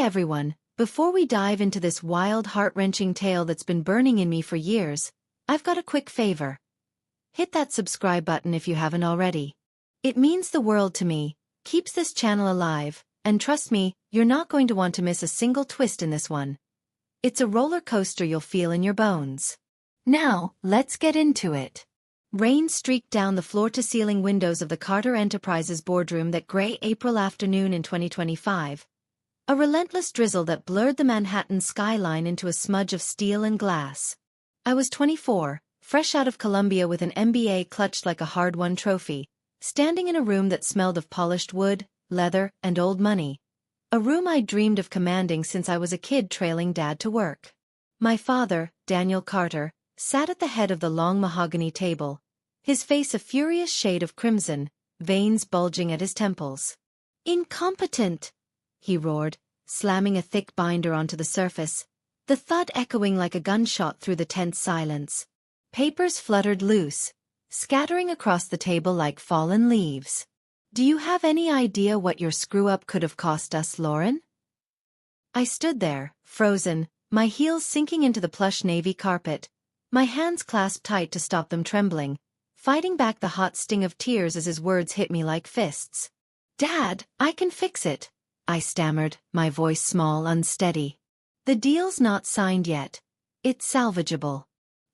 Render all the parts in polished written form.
everyone, before we dive into this wild, heart-wrenching tale that's been burning in me for years, I've got a quick favor. Hit that subscribe button if you haven't already. It means the world to me, keeps this channel alive, and trust me, you're not going to want to miss a single twist in this one. It's a roller coaster you'll feel in your bones. Now, let's get into it. Rain streaked down the floor-to-ceiling windows of the Carter Enterprises boardroom that gray April afternoon in 2025. A relentless drizzle that blurred the Manhattan skyline into a smudge of steel and glass. I was 24, fresh out of Columbia with an MBA clutched like a hard-won trophy, standing in a room that smelled of polished wood, leather, and old money. A room I'd dreamed of commanding since I was a kid trailing Dad to work. My father, Daniel Carter, sat at the head of the long mahogany table, his face a furious shade of crimson, veins bulging at his temples. "Incompetent!" he roared, slamming a thick binder onto the surface, the thud echoing like a gunshot through the tense silence. Papers fluttered loose, scattering across the table like fallen leaves. "Do you have any idea what your screw-up could have cost us, Lauren?" I stood there, frozen, my heels sinking into the plush navy carpet, my hands clasped tight to stop them trembling, fighting back the hot sting of tears as his words hit me like fists. "Dad, I can fix it," I stammered, my voice small, unsteady. "The deal's not signed yet. It's salvageable.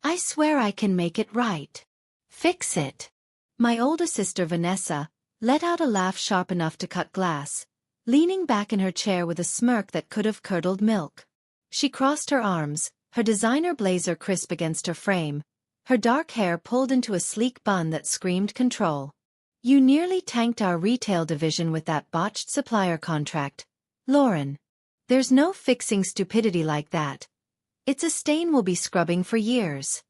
I swear I can make it right. Fix it." My older sister Vanessa let out a laugh sharp enough to cut glass, leaning back in her chair with a smirk that could have curdled milk. She crossed her arms, her designer blazer crisp against her frame, her dark hair pulled into a sleek bun that screamed control. "You nearly tanked our retail division with that botched supplier contract, Lauren. There's no fixing stupidity like that. It's a stain we'll be scrubbing for years."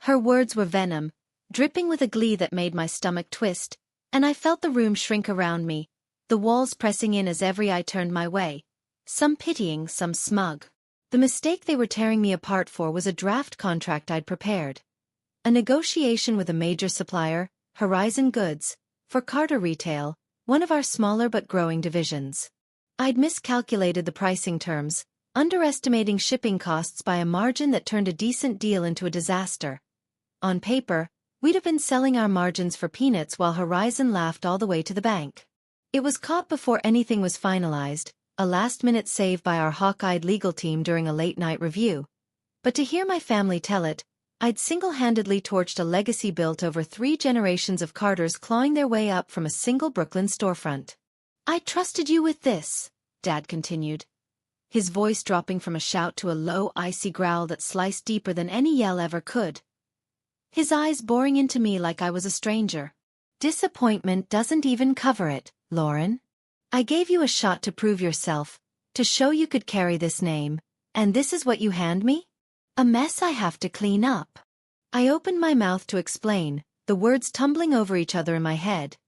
Her words were venom, dripping with a glee that made my stomach twist, and I felt the room shrink around me, the walls pressing in as every eye turned my way, some pitying, some smug. The mistake they were tearing me apart for was a draft contract I'd prepared. A negotiation with a major supplier, Horizon Goods, for Carter Retail, one of our smaller but growing divisions. I'd miscalculated the pricing terms, underestimating shipping costs by a margin that turned a decent deal into a disaster. On paper, we'd have been selling our margins for peanuts while Horizon laughed all the way to the bank. It was caught before anything was finalized, a last-minute save by our hawk-eyed legal team during a late-night review. But to hear my family tell it, I'd single-handedly torched a legacy built over 3 generations of Carters clawing their way up from a single Brooklyn storefront. "I trusted you with this," Dad continued, his voice dropping from a shout to a low, icy growl that sliced deeper than any yell ever could. His eyes boring into me like I was a stranger. "Disappointment doesn't even cover it, Lauren. I gave you a shot to prove yourself, to show you could carry this name, and this is what you hand me? A mess I have to clean up." I opened my mouth to explain, the words tumbling over each other in my head.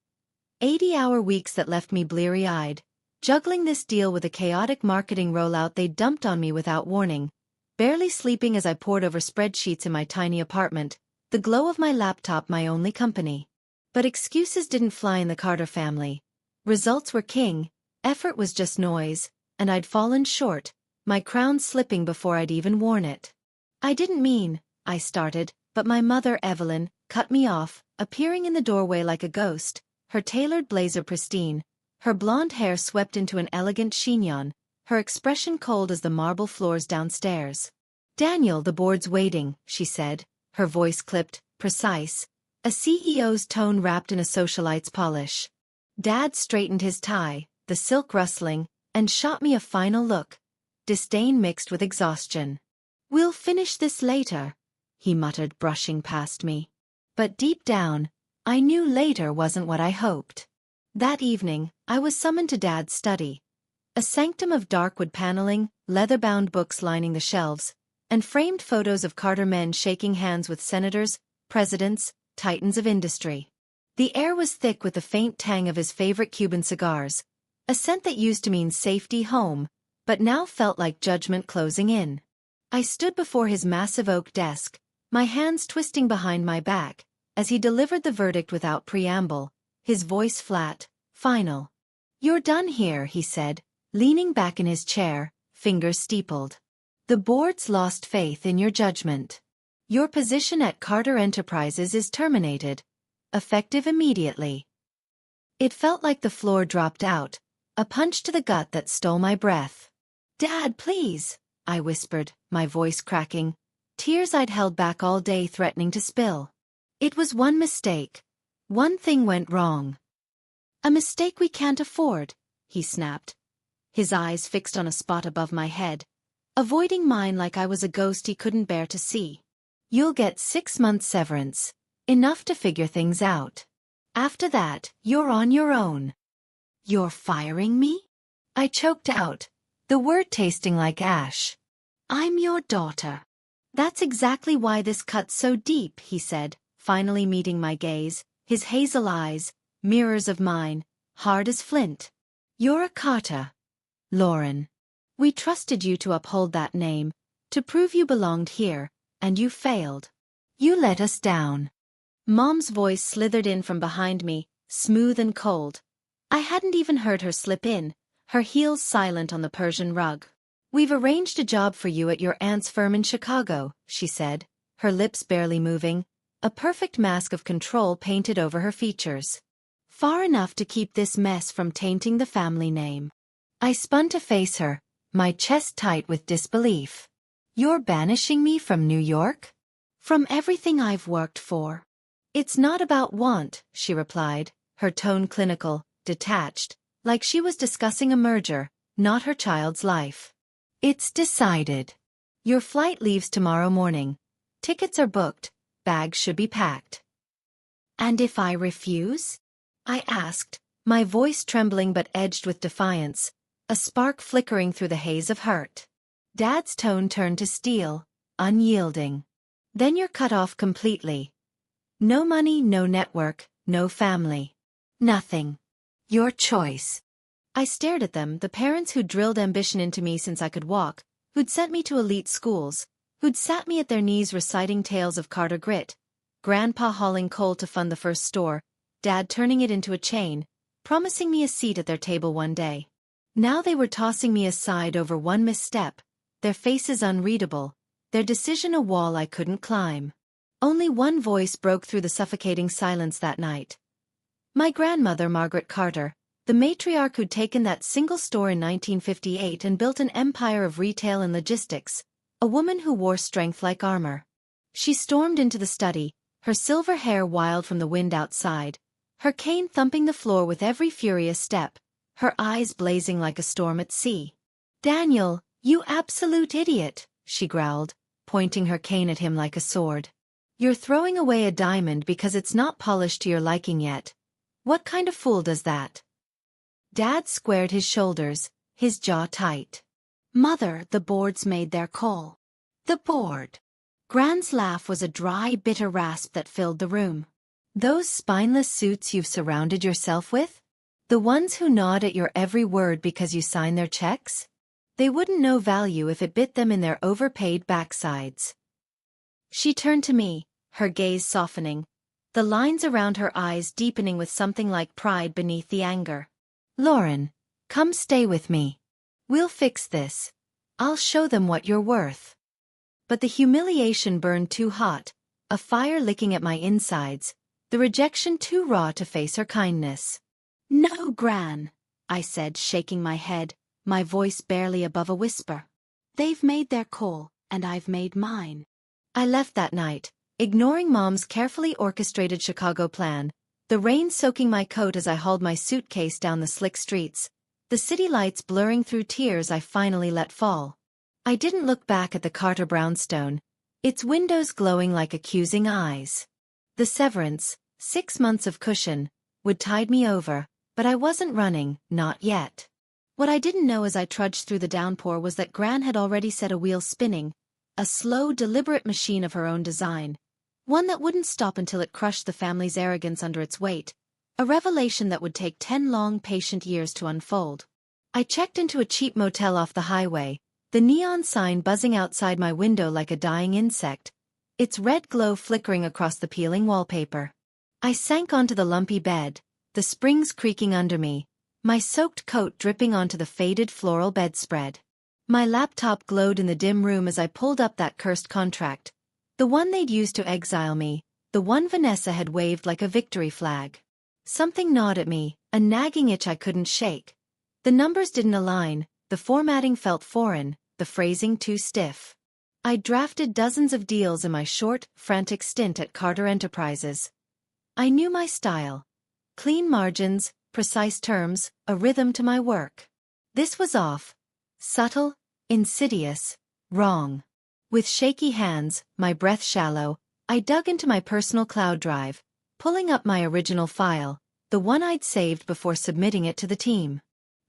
80-hour weeks that left me bleary-eyed, juggling this deal with a chaotic marketing rollout they dumped on me without warning, barely sleeping as I pored over spreadsheets in my tiny apartment, the glow of my laptop my only company. But excuses didn't fly in the Carter family. Results were king, effort was just noise, and I'd fallen short, my crown slipping before I'd even worn it. "I didn't mean," I started, but my mother, Evelyn, cut me off, appearing in the doorway like a ghost, her tailored blazer pristine, her blonde hair swept into an elegant chignon, her expression cold as the marble floors downstairs. "Daniel, the board's waiting," she said, her voice clipped, precise, a CEO's tone wrapped in a socialite's polish. Dad straightened his tie, the silk rustling, and shot me a final look, disdain mixed with exhaustion. "We'll finish this later," he muttered, brushing past me. But deep down, I knew later wasn't what I hoped. That evening, I was summoned to Dad's study. A sanctum of dark wood paneling, leather-bound books lining the shelves, and framed photos of Carter men shaking hands with senators, presidents, titans of industry. The air was thick with the faint tang of his favorite Cuban cigars, a scent that used to mean safety, home, but now felt like judgment closing in. I stood before his massive oak desk, my hands twisting behind my back, as he delivered the verdict without preamble, his voice flat, final. "You're done here," he said, leaning back in his chair, fingers steepled. The board's lost faith in your judgment. Your position at Carter Enterprises is terminated. Effective immediately. It felt like the floor dropped out, a punch to the gut that stole my breath. "Dad, please," I whispered, my voice cracking, tears I'd held back all day threatening to spill. "It was one mistake. One thing went wrong." "A mistake we can't afford," he snapped, his eyes fixed on a spot above my head, avoiding mine like I was a ghost he couldn't bear to see. "You'll get 6 months severance, enough to figure things out. After that, you're on your own." "You're firing me?" I choked out, the word tasting like ash. "I'm your daughter." "That's exactly why this cuts so deep," he said, finally meeting my gaze, his hazel eyes, mirrors of mine, hard as flint. "You're a Carter, Lauren. We trusted you to uphold that name, to prove you belonged here, and you failed. You let us down." Mom's voice slithered in from behind me, smooth and cold. I hadn't even heard her slip in, her heels silent on the Persian rug. "We've arranged a job for you at your aunt's firm in Chicago," she said, her lips barely moving, a perfect mask of control painted over her features. "Far enough to keep this mess from tainting the family name." I spun to face her, my chest tight with disbelief. "You're banishing me from New York? From everything I've worked for?" "It's not about want," she replied, her tone clinical, detached, like she was discussing a merger, not her child's life. "It's decided. Your flight leaves tomorrow morning. Tickets are booked, bags should be packed." "And if I refuse?" I asked, my voice trembling but edged with defiance, a spark flickering through the haze of hurt. Dad's tone turned to steel, unyielding. "Then you're cut off completely. No money, no network, no family. Nothing. Your choice." I stared at them, the parents who'd drilled ambition into me since I could walk, who'd sent me to elite schools, who'd sat me at their knees reciting tales of Carter grit, Grandpa hauling coal to fund the first store, Dad turning it into a chain, promising me a seat at their table one day. Now they were tossing me aside over one misstep, their faces unreadable, their decision a wall I couldn't climb. Only one voice broke through the suffocating silence that night. My grandmother, Margaret Carter, the matriarch who'd taken that single store in 1958 and built an empire of retail and logistics, a woman who wore strength like armor. She stormed into the study, her silver hair wild from the wind outside, her cane thumping the floor with every furious step, her eyes blazing like a storm at sea. "Daniel, you absolute idiot," she growled, pointing her cane at him like a sword. "You're throwing away a diamond because it's not polished to your liking yet. What kind of fool does that?" Dad squared his shoulders, his jaw tight. "Mother, the board's made their call." "The board?" Gran's laugh was a dry, bitter rasp that filled the room. "Those spineless suits you've surrounded yourself with? The ones who nod at your every word because you sign their checks? They wouldn't know value if it bit them in their overpaid backsides." She turned to me, her gaze softening, the lines around her eyes deepening with something like pride beneath the anger. "Lauren, come stay with me. We'll fix this. I'll show them what you're worth." But the humiliation burned too hot, a fire licking at my insides, the rejection too raw to face her kindness. "No, Gran," I said, shaking my head, my voice barely above a whisper. "They've made their call, and I've made mine." I left that night, ignoring Mom's carefully orchestrated Chicago plan, the rain soaking my coat as I hauled my suitcase down the slick streets, the city lights blurring through tears I finally let fall. I didn't look back at the Carter brownstone, its windows glowing like accusing eyes. The severance, 6 months of cushion, would tide me over, but I wasn't running, not yet. What I didn't know as I trudged through the downpour was that Gran had already set a wheel spinning, a slow, deliberate machine of her own design, one that wouldn't stop until it crushed the family's arrogance under its weight, a revelation that would take 10 long, patient years to unfold. I checked into a cheap motel off the highway, the neon sign buzzing outside my window like a dying insect, its red glow flickering across the peeling wallpaper. I sank onto the lumpy bed, the springs creaking under me, my soaked coat dripping onto the faded floral bedspread. My laptop glowed in the dim room as I pulled up that cursed contract, the one they'd used to exile me, the one Vanessa had waved like a victory flag. Something gnawed at me, a nagging itch I couldn't shake. The numbers didn't align, the formatting felt foreign, the phrasing too stiff. I'd drafted dozens of deals in my short, frantic stint at Carter Enterprises. I knew my style. Clean margins, precise terms, a rhythm to my work. This was off. Subtle, insidious, wrong. With shaky hands, my breath shallow, I dug into my personal cloud drive, pulling up my original file, the one I'd saved before submitting it to the team.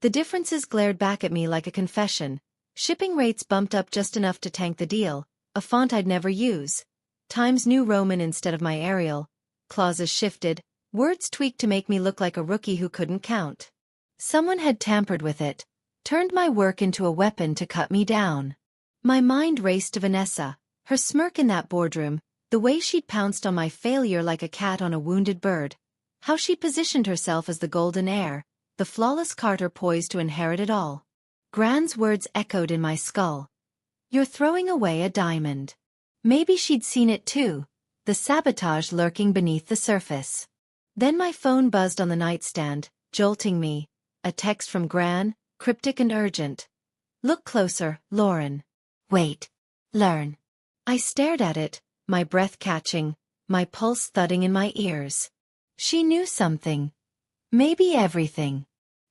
The differences glared back at me like a confession. Shipping rates bumped up just enough to tank the deal, a font I'd never use. Times New Roman instead of my Arial. Clauses shifted, words tweaked to make me look like a rookie who couldn't count. Someone had tampered with it, turned my work into a weapon to cut me down. My mind raced to Vanessa, her smirk in that boardroom, the way she'd pounced on my failure like a cat on a wounded bird, how she positioned herself as the golden heir, the flawless Carter poised to inherit it all. Gran's words echoed in my skull. You're throwing away a diamond. Maybe she'd seen it too, the sabotage lurking beneath the surface. Then my phone buzzed on the nightstand, jolting me. A text from Gran, cryptic and urgent. Look closer, Lauren. Wait. Learn. I stared at it, my breath catching, my pulse thudding in my ears. She knew something. Maybe everything.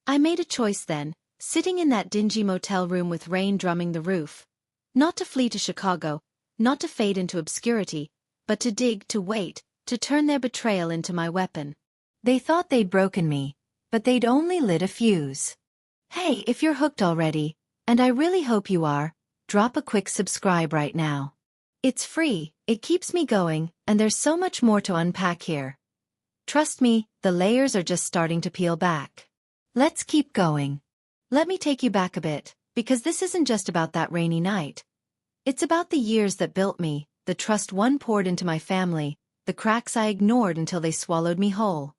I made a choice then, sitting in that dingy motel room with rain drumming the roof. Not to flee to Chicago, not to fade into obscurity, but to dig, to wait, to turn their betrayal into my weapon. They thought they'd broken me, but they'd only lit a fuse. Hey, if you're hooked already, and I really hope you are, drop a quick subscribe right now. It's free, it keeps me going, and there's so much more to unpack here. Trust me, the layers are just starting to peel back. Let's keep going. Let me take you back a bit, because this isn't just about that rainy night. It's about the years that built me, the trust one poured into my family, the cracks I ignored until they swallowed me whole.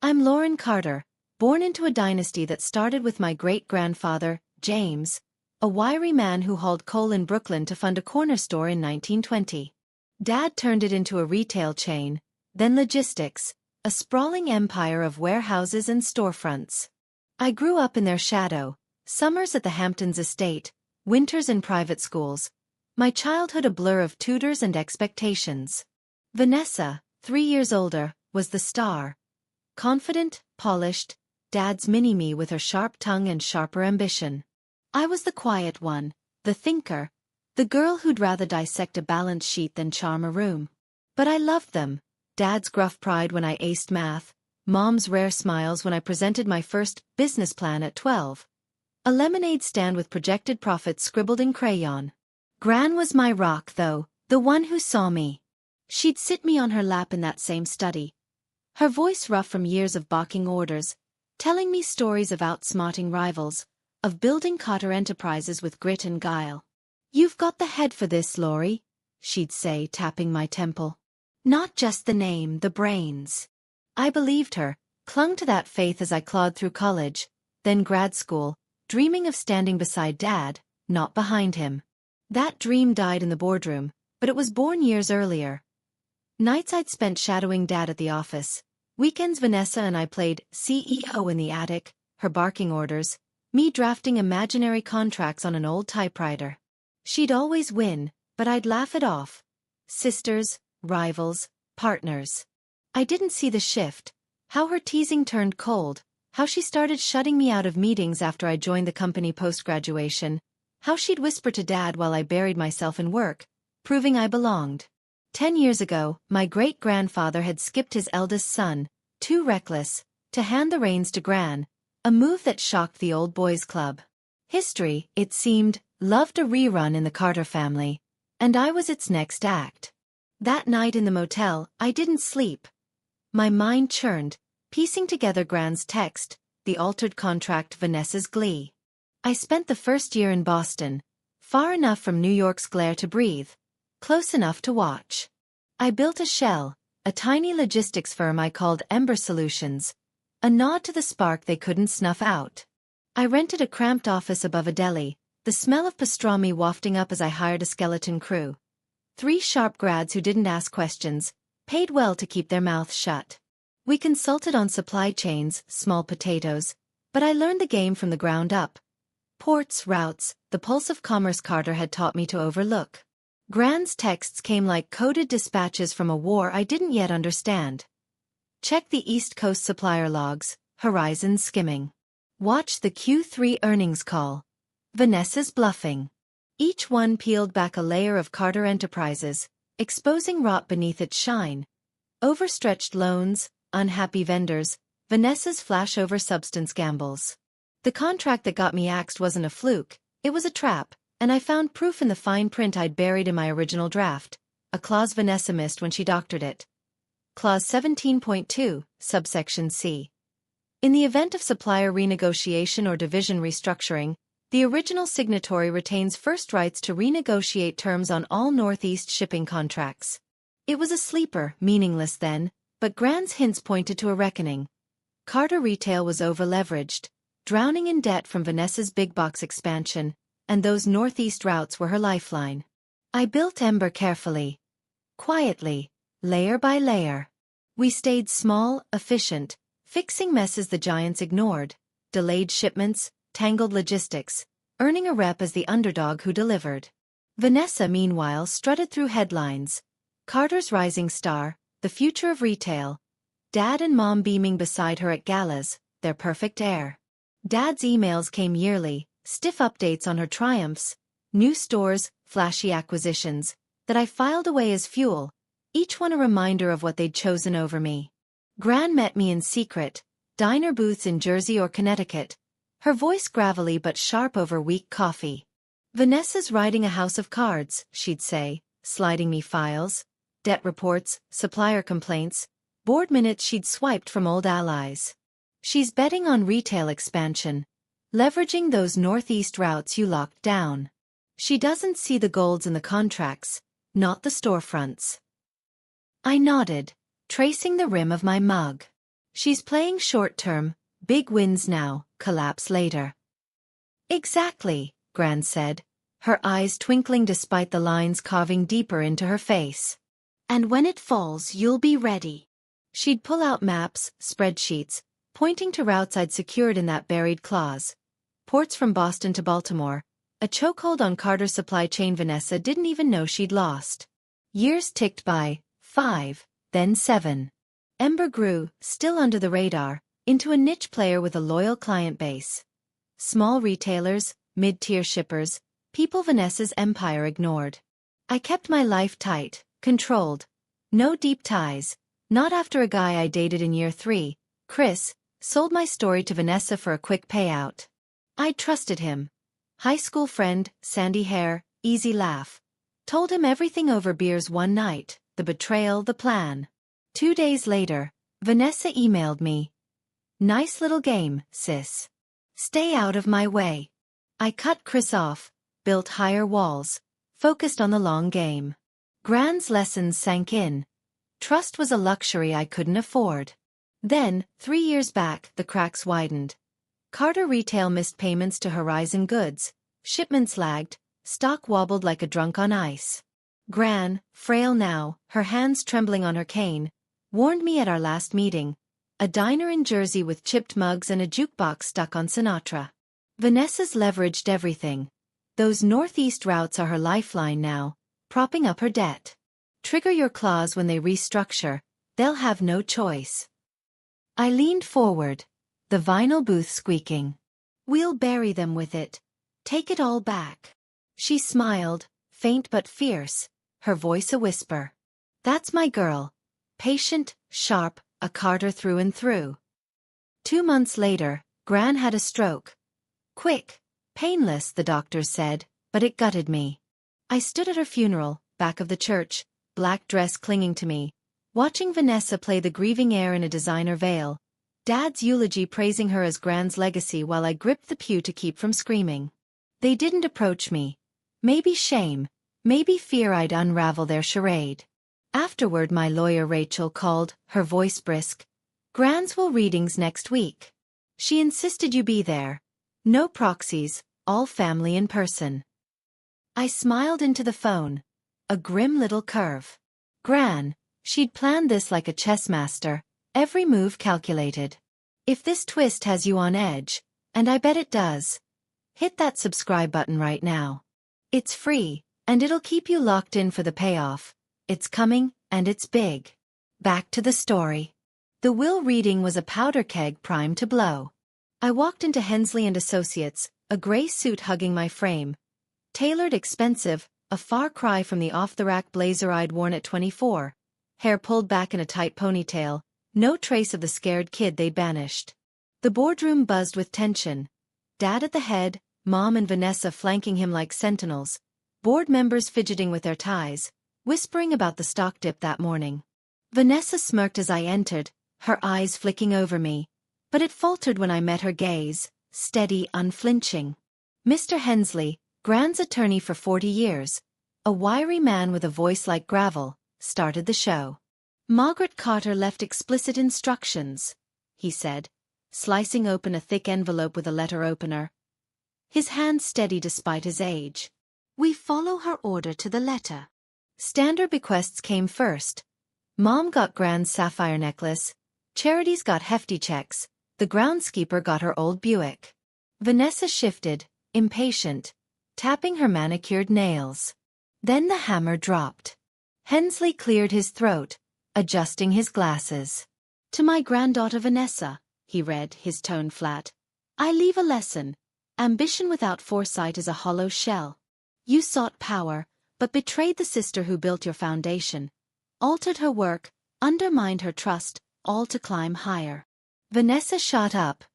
I'm Lauren Carter, born into a dynasty that started with my great-grandfather, James, a wiry man who hauled coal in Brooklyn to fund a corner store in 1920. Dad turned it into a retail chain, then logistics, a sprawling empire of warehouses and storefronts. I grew up in their shadow, summers at the Hamptons estate, winters in private schools, my childhood a blur of tutors and expectations. Vanessa, 3 years older, was the star. Confident, polished, Dad's mini-me with her sharp tongue and sharper ambition. I was the quiet one, the thinker, the girl who'd rather dissect a balance sheet than charm a room. But I loved them, Dad's gruff pride when I aced math, Mom's rare smiles when I presented my first business plan at 12. A lemonade stand with projected profits scribbled in crayon. Gran was my rock though, the one who saw me. She'd sit me on her lap in that same study. Her voice rough from years of balking orders, telling me stories of outsmarting rivals, of building Carter Enterprises with grit and guile. You've got the head for this, Laurie, she'd say, tapping my temple. Not just the name, the brains. I believed her, clung to that faith as I clawed through college, then grad school, dreaming of standing beside Dad, not behind him. That dream died in the boardroom, but it was born years earlier. Nights I'd spent shadowing Dad at the office. Weekends Vanessa and I played CEO in the attic, her barking orders, me drafting imaginary contracts on an old typewriter. She'd always win, but I'd laugh it off. Sisters, rivals, partners. I didn't see the shift, how her teasing turned cold, how she started shutting me out of meetings after I joined the company post-graduation, how she'd whisper to Dad while I buried myself in work, proving I belonged. 10 years ago, my great-grandfather had skipped his eldest son, too reckless, to hand the reins to Gran, a move that shocked the old boys club. History, it seemed, loved a rerun in the Carter family, and I was its next act. That night in the motel, I didn't sleep. My mind churned, piecing together Gran's text, the altered contract, Vanessa's glee. I spent the first year in Boston, far enough from New York's glare to breathe, close enough to watch. I built a shell, a tiny logistics firm I called Ember Solutions, A nod to the spark they couldn't snuff out. I rented a cramped office above a deli, the smell of pastrami wafting up as I hired a skeleton crew. 3 sharp grads who didn't ask questions, paid well to keep their mouths shut. We consulted on supply chains, small potatoes, but I learned the game from the ground up. Ports, routes, the pulse of commerce Carter had taught me to overlook. Gran's texts came like coded dispatches from a war I didn't yet understand. Check the East Coast supplier logs, horizons skimming. Watch the Q3 earnings call. Vanessa's bluffing. Each one peeled back a layer of Carter Enterprises, exposing rot beneath its shine. Overstretched loans, unhappy vendors, Vanessa's flashover substance gambles. The contract that got me axed wasn't a fluke, it was a trap, and I found proof in the fine print I'd buried in my original draft, a clause Vanessa missed when she doctored it. Clause 17.2, subsection C. In the event of supplier renegotiation or division restructuring, the original signatory retains first rights to renegotiate terms on all Northeast shipping contracts. It was a sleeper, meaningless then, but Gran's hints pointed to a reckoning. Carter Retail was over-leveraged, drowning in debt from Vanessa's big box expansion, and those Northeast routes were her lifeline. I built Ember carefully. Quietly, layer by layer. We stayed small, efficient, fixing messes the giants ignored, delayed shipments, tangled logistics, earning a rep as the underdog who delivered. Vanessa, meanwhile, strutted through headlines. Carter's rising star, the future of retail. Dad and Mom beaming beside her at galas, their perfect heir. Dad's emails came yearly, stiff updates on her triumphs, new stores, flashy acquisitions, that I filed away as fuel, each one a reminder of what they'd chosen over me. Gran met me in secret, diner booths in Jersey or Connecticut, her voice gravelly but sharp over weak coffee. Vanessa's riding a house of cards, she'd say, sliding me files, debt reports, supplier complaints, board minutes she'd swiped from old allies. She's betting on retail expansion, leveraging those Northeast routes you locked down. She doesn't see the golds in the contracts, not the storefronts. I nodded, tracing the rim of my mug. She's playing short-term, big wins now, collapse later. Exactly, Gran said, her eyes twinkling despite the lines carving deeper into her face. And when it falls, you'll be ready. She'd pull out maps, spreadsheets, pointing to routes I'd secured in that buried clause. Ports from Boston to Baltimore, a chokehold on Carter's supply chain Vanessa didn't even know she'd lost. Years ticked by, 5, then 7. Ember grew, still under the radar, into a niche player with a loyal client base. Small retailers, mid-tier shippers, people Vanessa's empire ignored. I kept my life tight, controlled. No deep ties, not after a guy I dated in year 3, Chris, sold my story to Vanessa for a quick payout. I trusted him. High school friend, sandy hair, easy laugh. Told him everything over beers one night, the betrayal, the plan. 2 days later, Vanessa emailed me. Nice little game, sis. Stay out of my way. I cut Chris off, built higher walls, focused on the long game. Gran's lessons sank in. Trust was a luxury I couldn't afford. Then, 3 years back, the cracks widened. Carter Retail missed payments to Horizon Goods, shipments lagged, stock wobbled like a drunk on ice. Gran, frail now, her hands trembling on her cane, warned me at our last meeting. A diner in Jersey with chipped mugs and a jukebox stuck on Sinatra. Vanessa's leveraged everything. Those Northeast routes are her lifeline now, propping up her debt. Trigger your clause when they restructure, they'll have no choice. I leaned forward, the vinyl booth squeaking. We'll bury them with it. Take it all back. She smiled, faint but fierce, her voice a whisper. That's my girl. Patient, sharp, a Carter through and through. 2 months later, Gran had a stroke. Quick, painless, the doctors said, but it gutted me. I stood at her funeral, back of the church, black dress clinging to me, watching Vanessa play the grieving air in a designer veil, Dad's eulogy praising her as Gran's legacy while I gripped the pew to keep from screaming. They didn't approach me. Maybe shame, maybe fear I'd unravel their charade. Afterward my lawyer Rachel called, her voice brisk. Gran's will readings next week. She insisted you be there. No proxies, all family in person. I smiled into the phone. A grim little curve. Gran, she'd planned this like a chess master, every move calculated. If this twist has you on edge, and I bet it does, hit that subscribe button right now. It's free, and it'll keep you locked in for the payoff. It's coming, and it's big. Back to the story. The will reading was a powder keg primed to blow. I walked into Hensley & Associates, a gray suit hugging my frame. Tailored, expensive, a far cry from the off-the-rack blazer I'd worn at 24. Hair pulled back in a tight ponytail, no trace of the scared kid they'd banished. The boardroom buzzed with tension. Dad at the head, Mom and Vanessa flanking him like sentinels. Board members fidgeting with their ties, whispering about the stock dip that morning. Vanessa smirked as I entered, her eyes flicking over me. But it faltered when I met her gaze, steady, unflinching. Mr. Hensley, Gran's attorney for 40 years, a wiry man with a voice like gravel, started the show. Margaret Carter left explicit instructions, he said, slicing open a thick envelope with a letter opener. His hand steady despite his age. We follow her order to the letter. Standard bequests came first. Mom got Gran's sapphire necklace, Charities got hefty checks, the groundskeeper got her old Buick. Vanessa shifted, impatient, tapping her manicured nails. Then the hammer dropped. Hensley cleared his throat, adjusting his glasses. To my granddaughter Vanessa, he read, his tone flat. I leave a lesson. Ambition without foresight is a hollow shell. You sought power, but betrayed the sister who built your foundation. Altered her work, undermined her trust, all to climb higher. Vanessa shot up,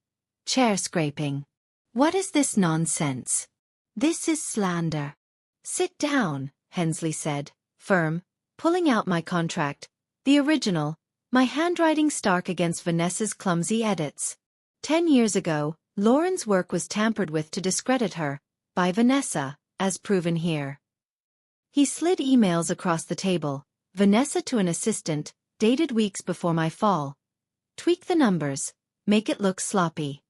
chair scraping. What is this nonsense? This is slander. Sit down, Hensley said, firm, pulling out my contract, the original, my handwriting stark against Vanessa's clumsy edits. 10 years ago, Lauren's work was tampered with to discredit her, by Vanessa, as proven here. He slid emails across the table, Vanessa to an assistant, dated weeks before my fall. Tweak the numbers, make it look sloppy.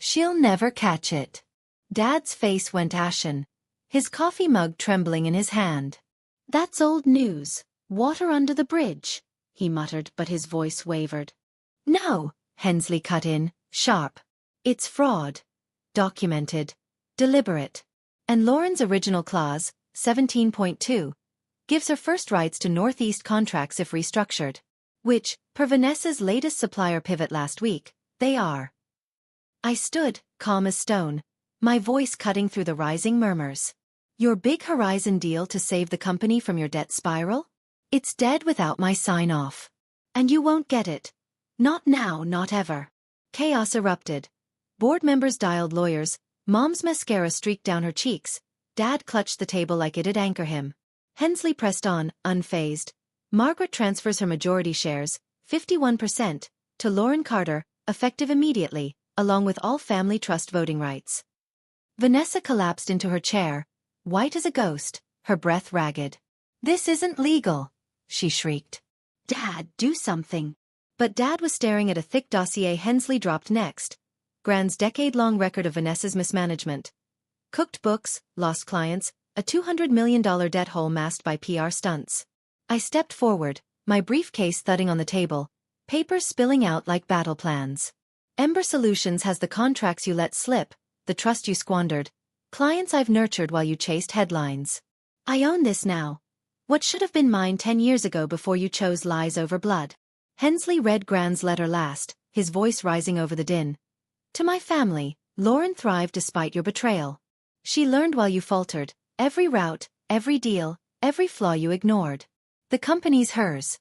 She'll never catch it. Dad's face went ashen, his coffee mug trembling in his hand. That's old news, water under the bridge, he muttered, but his voice wavered. No, Hensley cut in, sharp. It's fraud. Documented. Deliberate. And Lauren's original clause, 17.2, gives her first rights to Northeast contracts if restructured. Which, per Vanessa's latest supplier pivot last week, they are. I stood, calm as stone, my voice cutting through the rising murmurs. Your big Horizon deal to save the company from your debt spiral? It's dead without my sign-off. And you won't get it. Not now, not ever. Chaos erupted. Board members dialed lawyers, Mom's mascara streaked down her cheeks, Dad clutched the table like it'd anchor him. Hensley pressed on, unfazed. Margaret transfers her majority shares, 51%, to Lauren Carter, effective immediately, along with all family trust voting rights. Vanessa collapsed into her chair, white as a ghost, her breath ragged. This isn't legal, she shrieked. Dad, do something. But Dad was staring at a thick dossier Hensley dropped next. Gran's decade-long record of Vanessa's mismanagement. Cooked books, lost clients, a $200 million debt hole masked by PR stunts. I stepped forward, my briefcase thudding on the table, papers spilling out like battle plans. Ember Solutions has the contracts you let slip, the trust you squandered, clients I've nurtured while you chased headlines. I own this now. What should have been mine 10 years ago before you chose lies over blood. Hensley read Gran's letter last, his voice rising over the din. To my family, Lauren thrived despite your betrayal. She learned while you faltered, every route, every deal, every flaw you ignored. The company's hers.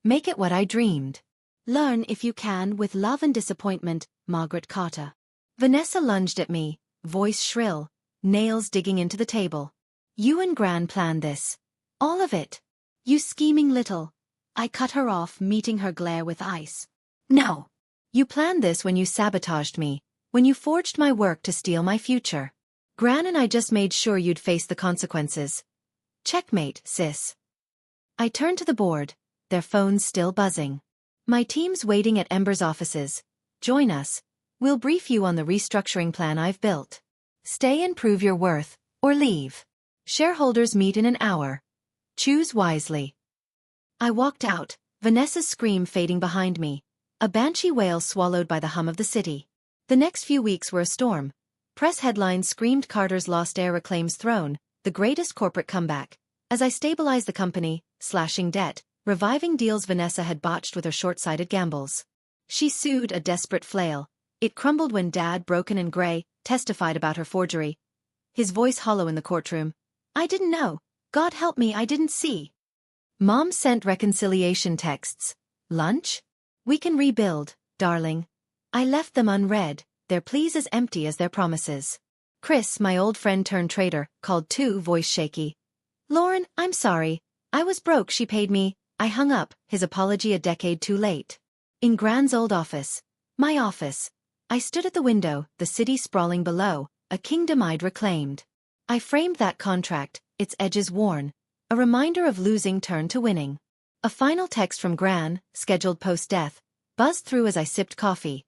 Make it what I dreamed. Learn if you can with love and disappointment, Margaret Carter. Vanessa lunged at me, voice shrill, nails digging into the table. You and Gran planned this. All of it. You scheming little. I cut her off, meeting her glare with ice. No. You planned this when you sabotaged me, when you forged my work to steal my future. Gran and I just made sure you'd face the consequences. Checkmate, sis. I turned to the board, their phones still buzzing. My team's waiting at Ember's offices. Join us. We'll brief you on the restructuring plan I've built. Stay and prove your worth, or leave. Shareholders meet in an hour. Choose wisely. I walked out, Vanessa's scream fading behind me. A banshee wail swallowed by the hum of the city. The next few weeks were a storm. Press headlines screamed Carter's lost heir reclaims throne, the greatest corporate comeback. As I stabilized the company, slashing debt, reviving deals Vanessa had botched with her short-sighted gambles. She sued a desperate flail. It crumbled when Dad, broken and gray, testified about her forgery. His voice hollow in the courtroom. I didn't know. God help me, I didn't see. Mom sent reconciliation texts. Lunch? We can rebuild, darling. I left them unread, their pleas as empty as their promises. Chris, my old friend turned traitor, called too, voice shaky. Lauren, I'm sorry. I was broke, she paid me. I hung up, his apology a decade too late. In Gran's old office. My office. I stood at the window, the city sprawling below, a kingdom I'd reclaimed. I framed that contract, its edges worn. A reminder of losing turned to winning. A final text from Gran, scheduled post-death, buzzed through as I sipped coffee.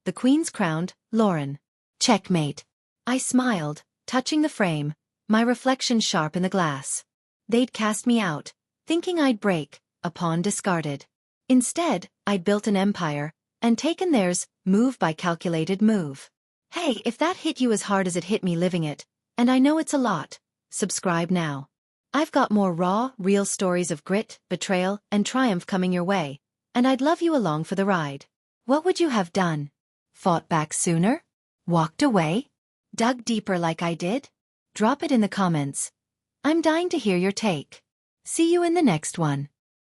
The Queen's crowned, Lauren. Checkmate. I smiled, touching the frame, my reflection sharp in the glass. They'd cast me out, thinking I'd break, a pawn discarded. Instead, I'd built an empire, and taken theirs, move by calculated move. Hey, if that hit you as hard as it hit me living it, and I know it's a lot, subscribe now. I've got more raw, real stories of grit, betrayal, and triumph coming your way, and I'd love you along for the ride. What would you have done? Fought back sooner? Walked away? Dug deeper like I did? Drop it in the comments. I'm dying to hear your take. See you in the next one.